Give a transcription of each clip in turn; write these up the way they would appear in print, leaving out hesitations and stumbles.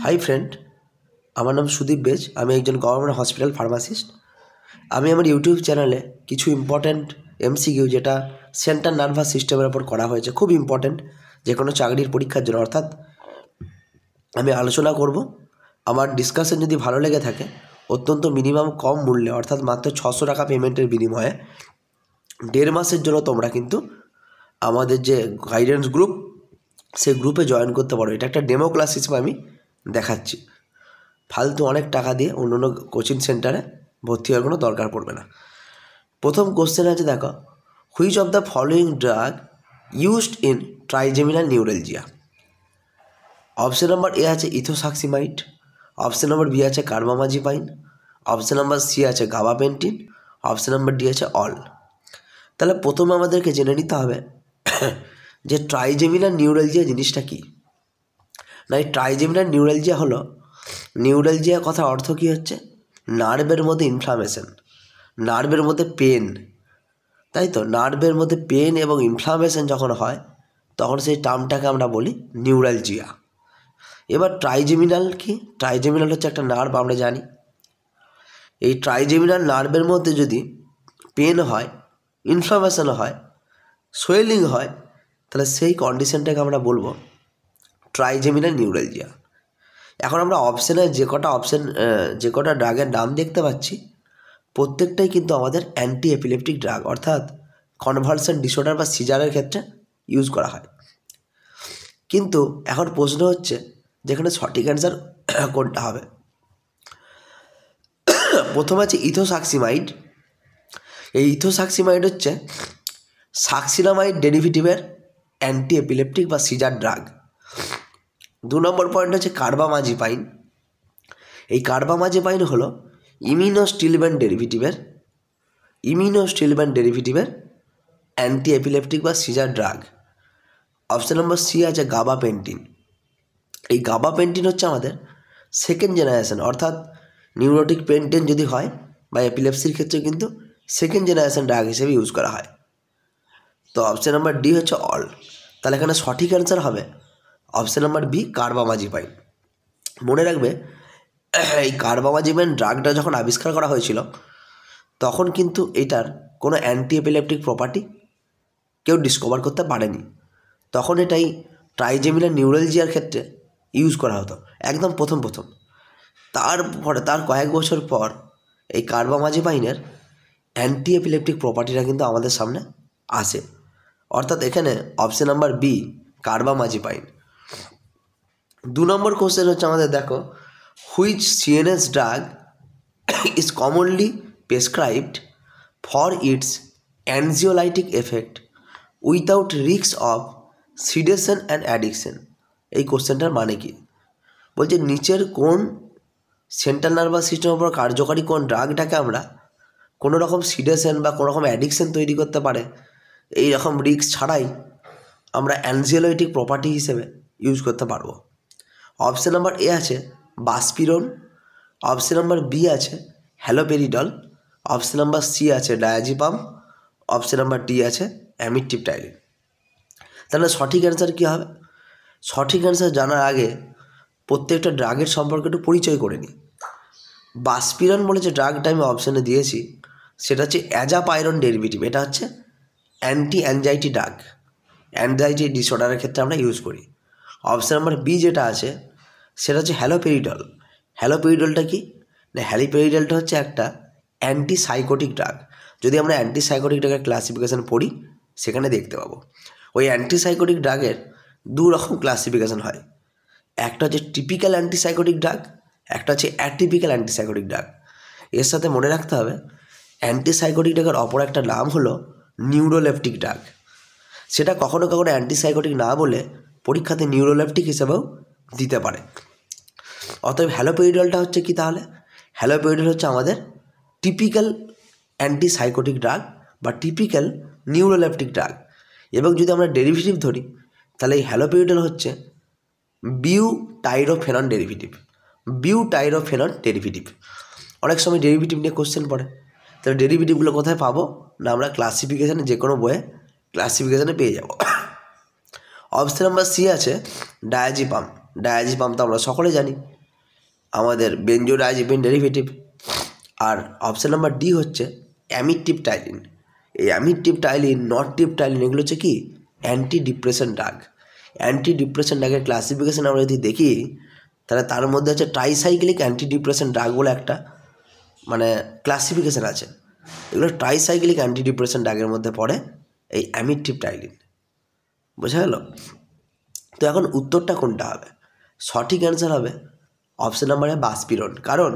Hi friend, আমার নাম Sudip base. আমি একজন গভর্নমেন্ট হসপিটাল ফার্মাসিস্ট। আমি আমার ইউটিউব চ্যানেলে কিছু ইম্পর্ট্যান্ট এমসিকিউ যেটা সেন্ট্রাল নার্ভাস সিস্টেমের ওপর করা হয়েছে, খুব ইম্পর্ট্যান্ট যে কোনো চাকরির পরীক্ষার জন্য, অর্থাৎ আমি আলোচনা করব। আমার ডিসকাশন যদি ভালো লেগে থাকে, অত্যন্ত মিনিমাম কম মূল্যে অর্থাৎ মাত্র 600 টাকা পেমেন্টের বিনিময়ে 1.5 মাসের জন্য তোমরা কিন্তু আমাদের যে গাইডেন্স গ্রুপ, সেই গ্রুপে জয়েন করতে পারো। এটা একটা ডেমো ক্লাস হিসেবে আমি দেখাচ্ছি। ফালতু অনেক টাকা দিয়ে অন্য অন্য কোচিং সেন্টারে ভর্তি হওয়ার কোনো দরকার পড়বে না। প্রথম কোশ্চেন আছে, দেখো, which of the following drug used in trigeminal neuralgia? Option number A আছে ইথোসাক্সিমাইড, অপশন নাম্বার বি আছে কার্বামাজিপাইন, অপশন নাম্বার সি আছে গাবাপেন্টিন, অপশন নাম্বার ডি আছে অল। তাহলে প্রথমে আমাদেরকে জেনে নিতে হবে যে ট্রাইজেমিনাল নিউরালজিয়া জিনিসটা কী। না, এই ট্রাইজেমিনাল নিউরালজিয়া হলো, নিউরালজিয়া কথার অর্থ কী হচ্ছে? নার্ভের মধ্যে ইনফ্লামেশন, নার্ভের মধ্যে পেন, তাই তো। নার্ভের মধ্যে পেন এবং ইনফ্লামেশন যখন হয় তখন সেই টার্মটাকে আমরা বলি নিউরালজিয়া। এবার ট্রাইজেমিনাল কি? ট্রাইজেমিনাল হচ্ছে একটা নার্ভ, আমরা জানি। এই ট্রাইজেমিনাল নার্ভের মধ্যে যদি পেন হয়, ইনফ্লামেশন হয়, সোয়েলিং হয়, তাহলে সেই কন্ডিশনটাকে আমরা বলবো ট্রাইজেমিনাল নিউরালজিয়া। এখন আমরা অপশানে যে কটা ড্রাগের নাম দেখতে পাচ্ছি, প্রত্যেকটাই কিন্তু আমাদের অ্যান্টি এপিলেপটিক ড্রাগ, অর্থাৎ কনভালশন ডিসঅর্ডার বা সিজারের ক্ষেত্রে ইউজ করা হয়। কিন্তু এখন প্রশ্ন হচ্ছে যেখানে সঠিক অ্যান্সার কোনটা হবে। প্রথম আছে ইথোসাক্সিমাইড। এই ইথোসাক্সিমাইড হচ্ছে সাক্সিনামাইড ডেরিভেটিভের অ্যান্টি এপিলেপটিক বা সিজার ড্রাগ। 2 নম্বর পয়েন্ট হচ্ছে কার্বামাজিপাইন। এই কার্বামাজিপাইন হলো ইমিউনোস্টিলব্যান্ড ডেরিভেটিভের অ্যান্টি এপিলেপটিক বা সিজার ড্রাগ। অপশন নম্বর সি আছে গাবাপেন্টিন। এই গাবাপেন্টিন হচ্ছে আমাদের সেকেন্ড জেনারেশন, অর্থাৎ নিউরোটিক পেন্টেন যদি হয় বা এপিলেপসির ক্ষেত্রে কিন্তু সেকেন্ড জেনারেশন ড্রাগ হিসেবে ইউজ করা হয়। তো অপশন নাম্বার ডি হচ্ছে অল। তাহলে এখানে সঠিক অ্যান্সার হবে অপশন নাম্বার বি, কার্বামাজিপাইন। মনে রাখবে, এই কার্বামাজিপাইন ড্রাগটা যখন আবিষ্কার করা হয়েছিল তখন কিন্তু এটার কোনো অ্যান্টি এপিলেপটিক প্রপার্টি কেউ ডিসকভার করতে পারেনি। তখন এটাই ট্রাইজেমিনাল নিউরালজিয়ার ক্ষেত্রে ইউজ করা হতো একদম প্রথম। তারপরে তার কয়েক বছর পর এই কার্বামাজিপাইনের অ্যান্টি এপিলেপটিক প্রপার্টিটা কিন্তু আমাদের সামনে আসে, অর্থাৎ এখানে অপশন নাম্বার বি, কার্বামাজিপাইন। 2 নম্বর কোশ্চেন হচ্ছে আমাদের, দেখো, which CNS drug is commonly prescribed for its অ্যানজিওলাইটিক effect without risk of sedation and addiction? এই কোশ্চেনটার মানে কি? বলছে নিচের কোন সেন্ট্রাল নার্ভাস সিস্টেমের উপর কার্যকারী কোন ড্রাগটাকে আমরা কোনো রকম সিডেশন বা কোনো রকম অ্যাডিকশন তৈরি করতে পারে এই রকম রিস্ক ছাড়াই আমরা অ্যানজিওলাইটিক প্রপার্টি হিসেবে ইউজ করতে পারবো। অপশন নাম্বার এ আছে বাসপিরন, অপশন নাম্বার বি আছে হ্যালোপেরিডল, অপশন নাম্বার সি আছে ডায়াজিপাম, অপশন নাম্বার ডি আছে অ্যামিট্রিপটাইলিন। তাহলে সঠিক অ্যান্সার কী হবে? সঠিক অ্যান্সার জানার আগে প্রত্যেকটা ড্রাগের সম্পর্কে একটু পরিচয় করে নিই। বাসপিরন বলে যে ড্রাগটা আমি অপশানে দিয়েছি সেটা হচ্ছে অ্যাজাপাইরন ডেরিভেটিভ। এটা হচ্ছে অ্যান্টি অ্যাংজাইটি ড্রাগ, অ্যাংজাইটি ডিসঅর্ডারের ক্ষেত্রে আমরা ইউজ করি। অপশান নাম্বার বি যেটা আছে সেটা হচ্ছে হ্যালোপেরিডল। হ্যালোপেরিডলটা কি? না, হ্যালোপেরিডলটা হচ্ছে একটা অ্যান্টিসাইকোটিক ড্রাগ। যদি আমরা অ্যান্টিসাইকোটিক ড্রাগের ক্লাসিফিকেশান পড়ি সেখানে দেখতে পাবো ওই অ্যান্টিসাইকোটিক ড্রাগের 2 রকম ক্লাসিফিকেশান হয়। একটা হচ্ছে টিপিক্যাল অ্যান্টিসাইকোটিক ড্রাগ, একটা হচ্ছে অ্যাটিপিক্যাল অ্যান্টিসাইকোটিক ড্রাগ। এর সাথে মনে রাখতে হবে অ্যান্টিসাইকোটিক ড্রাগের অপর একটা নাম হলো নিউরোলেপটিক ড্রাগ। সেটা কখনো কখনো অ্যান্টিসাইকোটিক না বলে পরীক্ষাতে নিউরোলেপটিক হিসেবেও দিতে পারে। অতএব হ্যালোপেরিডলটা হচ্ছে কি তাহলে? হ্যালোপেরিডল হচ্ছে আমাদের টিপিক্যাল অ্যান্টিসাইকোটিক ড্রাগ বা টিপিক্যাল নিউরোলেপটিক ড্রাগ। এবং যদি আমরা ডেরিভেটিভ ধরি তাহলে এই হ্যালোপেরিডল হচ্ছে বিউটাইরোফেনন ডেরিভেটিভ। অনেক সময় ডেরিভেটিভ নিয়ে কোশ্চেন পড়ে, তাহলে ডেরিভেটিভগুলো কোথায় পাবো? না, আমরা ক্লাসিফিকেশানে যে কোনো বইয়ে ক্লাসিফিকেশানে পেয়ে যাব। অপশন নাম্বার সি আছে ডায়াজিপাম। ডায়াজিপাম তো আমরা সকলে জানি আমাদের বেনজোডায়াজিপিন ডেরিভেটিভ। আর অপশান নাম্বার ডি হচ্ছে অ্যামিট্রিপটাইলিন। এই অ্যামিট্রিপটাইলিন, নরট্রিপটাইলিন এগুলো হচ্ছে কি anti depression drug. Anti depression ড্রাগের ক্লাসিফিকেশন আমরা যদি দেখি তাহলে তার মধ্যে হচ্ছে ট্রাইসাইক্লিক অ্যান্টি ডিপ্রেশন ড্রাগ বলে একটা মানে ক্লাসিফিকেশন আছে। এগুলো ট্রাইসাইক্লিক অ্যান্টি ডিপ্রেশন ড্রাগের মধ্যে পড়ে এই অ্যামিট্রিপটাইলিন। বোঝা গেল? তো এখন উত্তরটা কোনটা হবে? সঠিক অ্যান্সার হবে অপশান নাম্বারে বাসপিরন। কারণ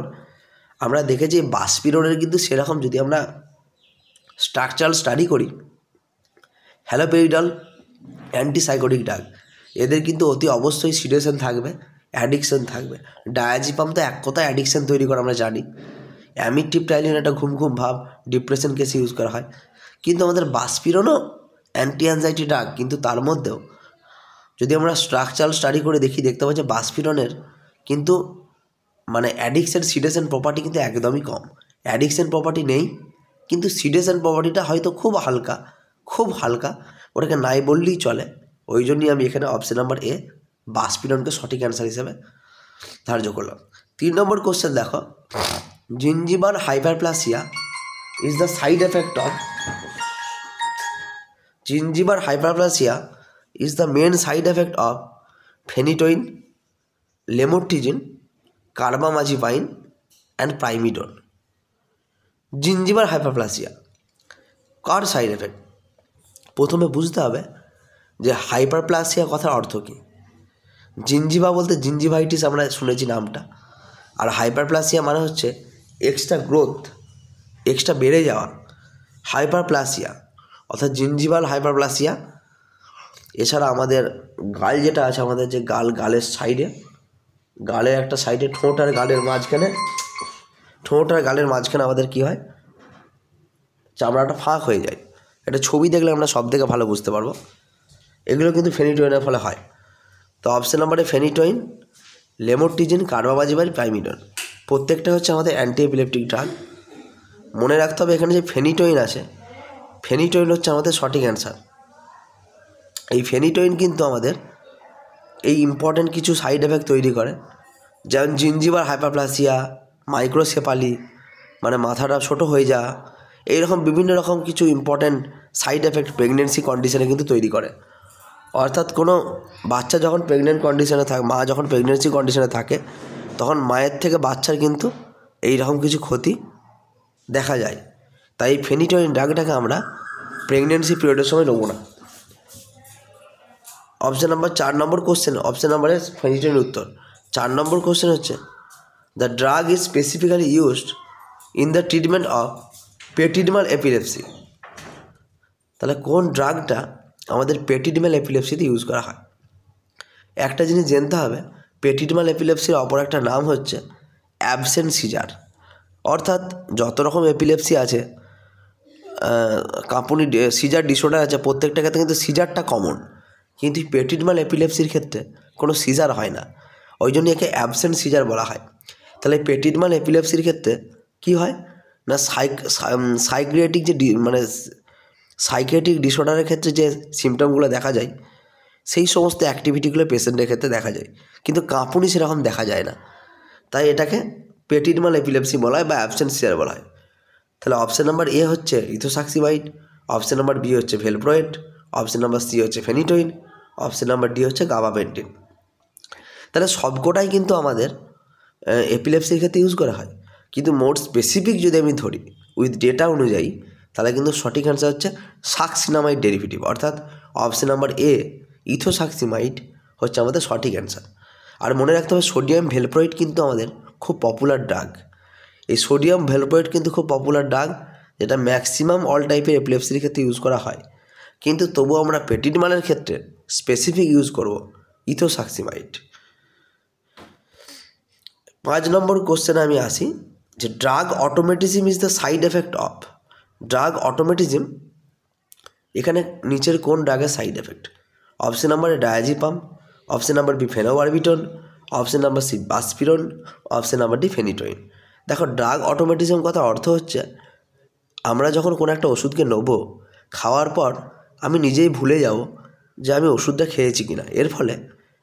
আমরা দেখেছি বাসপিরনের কিন্তু সেরকম যদি আমরা স্ট্রাকচারাল স্টাডি করি, হ্যালোপেরিডল অ্যান্টিসাইকোটিক ড্রাগ, এদের কিন্তু অতি অবশ্যই সিডেশন থাকবে, অ্যাডিকশন থাকবে। ডায়াজিপাম তো এক কথায় অ্যাডিকশন তৈরি করে আমরা জানি। অ্যামিট্রিপটাইলিন একটা ঘুম ঘুম ভাব, ডিপ্রেশন কেসে ইউজ করা হয়। কিন্তু আমাদের বাসপিরনও অ্যান্টি অ্যাংজাইটি ড্রাগ, কিন্তু তার মধ্যেও যদি আমরা স্ট্রাকচারাল স্টাডি করে দেখতে পাচ্ছি বাসপিরনের কিন্তু মানে অ্যাডিকশন সিডেশন প্রপার্টি কিন্তু একদমই কম। অ্যাডিকশন প্রপার্টি নেই, কিন্তু সিডেশন প্রপার্টিটা হয়তো খুব হালকা, ওটাকে নাই বললেই চলে। ওই জন্যই আমি এখানে অপশান নাম্বার এ বাসপিরনকে সঠিক অ্যান্সার হিসেবে ধার্য করলাম। 3 নম্বর কোশ্চেন দেখো, gingival hyperplasia is the side effect of gingival hyperplasia is the main side effect of phenytoin, lamotrigine, carbamazepine and primidone. Gingival hyperplasia কার সাইড এফেক্ট? প্রথমে বুঝতে হবে যে হাইপারপ্লাসিয়া কথার অর্থ কী। জিঞ্জিভা বলতে জিঞ্জিভাইটিস আমরা শুনেছি নামটা, আর হাইপারপ্লাসিয়া মানে হচ্ছে এক্সট্রা গ্রোথ, এক্সট্রা বেড়ে যাওয়া। হাইপারপ্লাসিয়া অর্থাৎ জিঞ্জিভাল হাইপারপ্লাসিয়া। এছাড়া আমাদের গাল যেটা আছে, আমাদের যে গালের সাইডে, গালের একটা সাইডে ঠোঁট আর গালের মাঝখানে আমাদের কী হয়, চামড়াটা ফাঁক হয়ে যায়। এটা ছবি দেখলে আমরা সব থেকে ভালো বুঝতে পারবো। এগুলো কিন্তু ফেনিটোইনের ফলে হয়। তো অপশান নাম্বারে ফেনিটোইন, লেমোট্রিজিন, কার্বামাজিপাইন, প্রাইমিডন প্রত্যেকটা হচ্ছে আমাদের অ্যান্টি এপিলেপটিক ড্রাগ। মনে রাখতে হবে এখানে যে ফেনিটোইন আছে, ফেনিটোইন হচ্ছে আমাদের সঠিক অ্যান্সার। এই ফেনিটোইন কিন্তু আমাদের এই ইম্পর্ট্যান্ট কিছু সাইড এফেক্ট তৈরি করে, যেমন জিঞ্জিভার হাইপারপ্লাসিয়া, মাইক্রোসেফালি মানে মাথাটা ছোটো হয়ে যাওয়া, এইরকম বিভিন্ন রকম কিছু ইম্পর্ট্যান্ট সাইড এফেক্ট প্রেগনেন্সি কন্ডিশনে কিন্তু তৈরি করে। অর্থাৎ কোনো বাচ্চা যখন প্রেগনেন্ট কন্ডিশনে থাকে, মা যখন প্রেগনেন্সি কন্ডিশনে থাকে, তখন মায়ের থেকে বাচ্চার কিন্তু এই রকম কিছু ক্ষতি দেখা যায়। তাই ফেনিটোইন ড্রাগটাকে আমরা প্রেগনেন্সি পিরিয়ডের সময় নেবো না। Option number 4 number question, option নাম্বারে ফেনিটোইনের উত্তর। 4 নম্বর কোশ্চেন হচ্ছে the drug is specifically used in the treatment of petit mal epilepsy. তাহলে কোন ড্রাগটা আমাদের পেটিডমাল এপিলেপসিতে ইউজ করা হয়? একটা জিনিস জানতে হবে, পেটিডমাল এপিলেপসির অপর একটা নাম হচ্ছে অ্যাবসেন্ট সিজার। অর্থাৎ যত রকম এপিলেপসি আছে, কাঁপুনি সিজার ডিসঅর্ডার আছে, প্রত্যেকটা ক্ষেত্রে কিন্তু সিজারটা কমন, কিন্তু পেটিডমাল এপিলেপসির ক্ষেত্রে কোনো সিজার হয় না। ওই জন্য একে অ্যাবসেন্ট সিজার বলা হয়। তাহলে পেটিডমাল এপিলেপসির ক্ষেত্রে কী হয় না, সাইকিয়াট্রিক যে মানে সাইকিয়াট্রিক ডিসঅর্ডারের ক্ষেত্রে যে সিমটমগুলো দেখা যায়, সেই সমস্ত অ্যাক্টিভিটিগুলো পেশেন্টের ক্ষেত্রে দেখা যায়, কিন্তু কাঁপুনি সেরকম দেখা যায় না। তাই এটাকে পেটিডমাল এপিলেপসি বলা হয় বা অ্যাবসেন্ট সিজার বলা হয়। তাহলে অপশান নাম্বার এ হচ্ছে ইথোসাক্সিমাইড, অপশান নাম্বার বি হচ্ছে ভেলপ্রোয়েট, অপশান নাম্বার সি হচ্ছে ফেনিটোইন, অপশান নাম্বার ডি হচ্ছে গাবাপেন্টিন। তাহলে সবকটাই কিন্তু আমাদের এপিলেপসির ক্ষেত্রে ইউজ করা হয়, কিন্তু মোর স্পেসিফিক যদি আমি ধরি উইথ ডেটা অনুযায়ী, তাহলে কিন্তু সঠিক অ্যান্সার হচ্ছে সাকসিনামাইড ডেরিভেটিভ, অর্থাৎ অপশান নাম্বার এ ইথোসাক্সিমাইড হচ্ছে আমাদের সঠিক অ্যান্সার। আর মনে রাখতে হবে সোডিয়াম ভেলপ্রোয়েট কিন্তু আমাদের খুব পপুলার ড্রাগ। এই সোডিয়াম ভেলপ্রোয়েট কিন্তু খুব পপুলার ড্রাগ, যেটা ম্যাক্সিমাম অল টাইপের এপিলেপসির ক্ষেত্রে ইউজ করা হয়, কিন্তু তবুও আমরা পেটিডমালের ক্ষেত্রে স্পেসিফিক ইউজ করব ইথোসাক্সিমাইড। 5 নম্বর কোশ্চেনে আমি আসি যে drug automatism is the side effect of. Drug automatism এখানে নিচের কোন ড্রাগের side effect? Option number A diazepam, option number B phenobarbitone, option number C buspirone, option number D phenytoin. দেখো, ড্রাগ অটোমেটিজম কথা অর্থ হচ্ছে আমরা যখন কোনো একটা ওষুধকে নেবো, খাওয়ার পর আমি নিজেই ভুলে যাব যে আমি ওষুধটা খেয়েছি কিনা। এর ফলে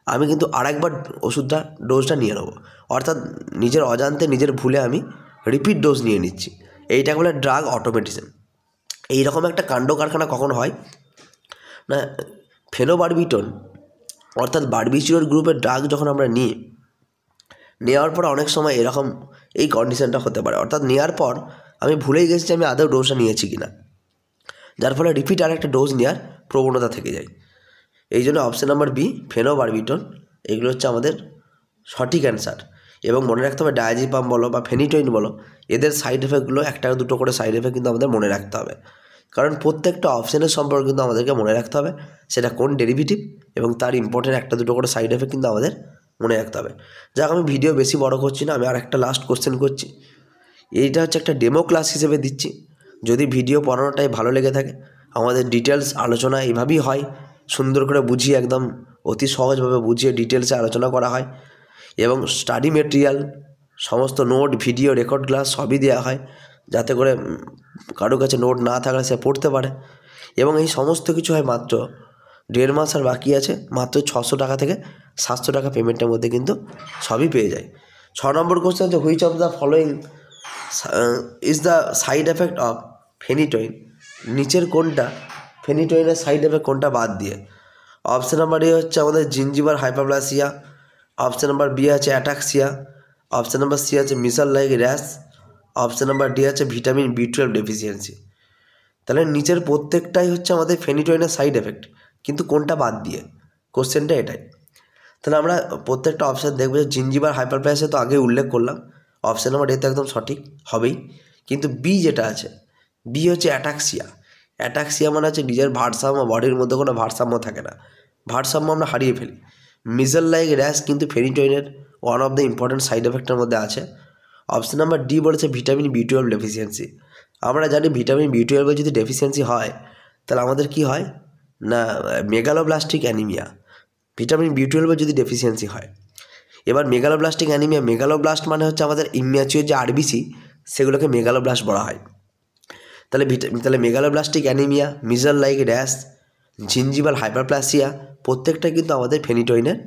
আমি কিন্তু আরেকবার ওষুধটা ডোজটা নিয়ে নেবো, অর্থাৎ নিজের অজান্তে নিজের ভুলে আমি রিপিট ডোজ নিয়ে নিচ্ছি। এইটাকে বলে ড্রাগ অটোমেটিসম। এইরকম একটা কাণ্ড কারখানা কখন হয় না, ফেনোবারবিটন অর্থাৎ বারবিস্টিরয়েড গ্রুপের ড্রাগ যখন আমরা নেওয়ার পর অনেক সময় এরকম এই কন্ডিশনটা হতে পারে, অর্থাৎ নেওয়ার পর আমি ভুলেই গেছি যে আমি আদৌ ডোজটা নিয়েছি কিনা, যার ফলে রিপিট আর একটা ডোজ নেওয়ার প্রবণতা থেকে যায়। এই জন্য অপশান নাম্বার বি ফেনোবারবিটন এগুলো হচ্ছে আমাদের সঠিক অ্যান্সার। এবং মনে রাখতে হবে ডায়াজিপাম বলো বা ফেনিটোইন বলো, এদের সাইড এফেক্টগুলো একটা দুটো করে সাইড এফেক্ট কিন্তু আমাদের মনে রাখতে হবে, কারণ প্রত্যেকটা অপশানের সম্পর্কে কিন্তু আমাদেরকে মনে রাখতে হবে সেটা কোন ডেরিভেটিভ এবং তার ইম্পর্টেন্ট একটা দুটো করে সাইড এফেক্ট কিন্তু আমাদের মনে রাখতে হবে। যাক, আমি ভিডিও বেশি বড় করছি না, আমি আর একটা লাস্ট কোশ্চেন করছি। এইটা হচ্ছে একটা ডেমো ক্লাস হিসেবে দিচ্ছি। যদি ভিডিও পড়ানোটাই ভালো লেগে থাকে, আমাদের ডিটেলস আলোচনা এভাবেই হয়, সুন্দর করে বুঝিয়ে একদম অতি সহজভাবে বুঝিয়ে ডিটেলসে আলোচনা করা হয় এবং স্টাডি মেটেরিয়াল সমস্ত নোট ভিডিও রেকর্ড ক্লাস সবই দেওয়া হয়, যাতে করে কারো কাছে নোট না থাকলে সে পড়তে পারে। এবং এই সমস্ত কিছু হয় মাত্র 1.5 মাস আর বাকি আছে, মাত্র 600 টাকা থেকে 700 টাকা পেমেন্টের মধ্যে কিন্তু সবই পেয়ে যায়। 6 নম্বর কোশ্চেন হচ্ছে which of the following is the side effect of phenytoin, নিচের কোনটা ফেনিটোইনের সাইড এফেক্ট কোনটা বাদ দিয়ে। অপশান নাম্বার এ হচ্ছে আমাদের gingival hyperplasia, option number B আছে অ্যাটাক্সিয়া, অপশান নাম্বার সি আছে measles like rash, option number D আছে ভিটামিন B12 ডেফিসিয়েন্সি। তাহলে নিচের প্রত্যেকটাই হচ্ছে আমাদের ফেনিটোইনের সাইড এফেক্ট, কিন্তু কোনটা বাদ দিয়ে, কোশ্চেনটা এটাই। তাহলে আমরা প্রত্যেকটা অপশান দেখবো যে জিঞ্জিভার হাইপারপ্লাসিয়া তো আগে উল্লেখ করলাম, অপশান নাম্বার এ তো একদম সঠিক হবেই, কিন্তু বি যেটা আছে বি হচ্ছে অ্যাটাক্সিয়া। অ্যাটাক্সিয়া মানে হচ্ছে নিজের ভারসাম্য, বডির মধ্যে কোনো ভারসাম্য থাকে না, ভারসাম্য আমরা হারিয়ে ফেলি। মিসাল লাইক র্যাশ কিন্তু ফেনিটোইনের one of the important side এফেক্টের মধ্যে আছে। অপশান নাম্বার ডি বলেছে ভিটামিন B12 ডেফিসিয়েন্সি। আমরা জানি ভিটামিন B12 যদি ডেফিসিয়েন্সি হয় তাহলে আমাদের কি হয় না মেগালোব্লাস্টিক অ্যানিমিয়া, ভিটামিন B12 যদি ডেফিসিয়েন্সি হয়। এবার মেগালোব্লাস্টিক অ্যানিমিয়া, মেগালোব্লাস্ট মানে হচ্ছে আমাদের ইম্যাচিওর যে আরবিসি সেগুলোকে মেগালোব্লাস্ট বলা হয়। তাহলে megaloblastic anaemia, measles like rash, gingival hyperplasia প্রত্যেকটা কিন্তু আমাদের ফেনিটোইনের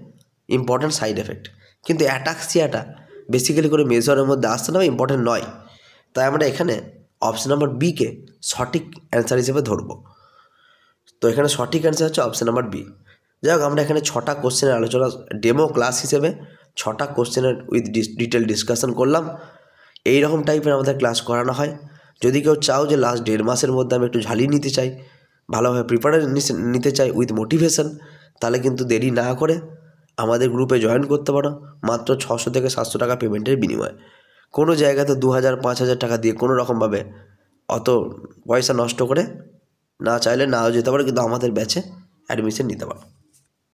ইম্পর্ট্যান্ট সাইড এফেক্ট, কিন্তু অ্যাটাক্সিয়াটা বেসিক্যালি করে মেজরের মধ্যে আসতে না বা ইম্পর্টেন্ট নয়। তাই আমরা এখানে অপশান নাম্বার বিকে সঠিক অ্যান্সার হিসেবে ধরবো। তো এখানে সঠিক অ্যান্সার হচ্ছে অপশান নাম্বার বি। যাই হোক, আমরা এখানে 6টা কোশ্চেনের আলোচনা ডেমো ক্লাস হিসেবে 6টা কোশ্চেনের উইথ ডিটেল ডিসকাশন করলাম। এই রকম টাইপের আমাদের ক্লাস করানো হয়। যদি কেউ চাও যে লাস্ট 1.5 মাসের মধ্যে আমি একটু ঝালিয়ে নিতে চাই, ভালোভাবে প্রিপারেশন নিতে চাই উইথ মোটিভেশন, তাহলে কিন্তু দেরি না করে আমাদের গ্রুপে জয়েন করতে পারো মাত্র 600 থেকে 700 টাকা পেমেন্টের বিনিময়ে। কোনো জায়গাতে 2000 5000 টাকা দিয়ে কোনো রকমভাবে অত পয়সা নষ্ট করে না চাইলে নাও যেতে পারো, কিন্তু আমাদের ব্যাচে অ্যাডমিশন নিতে পারো।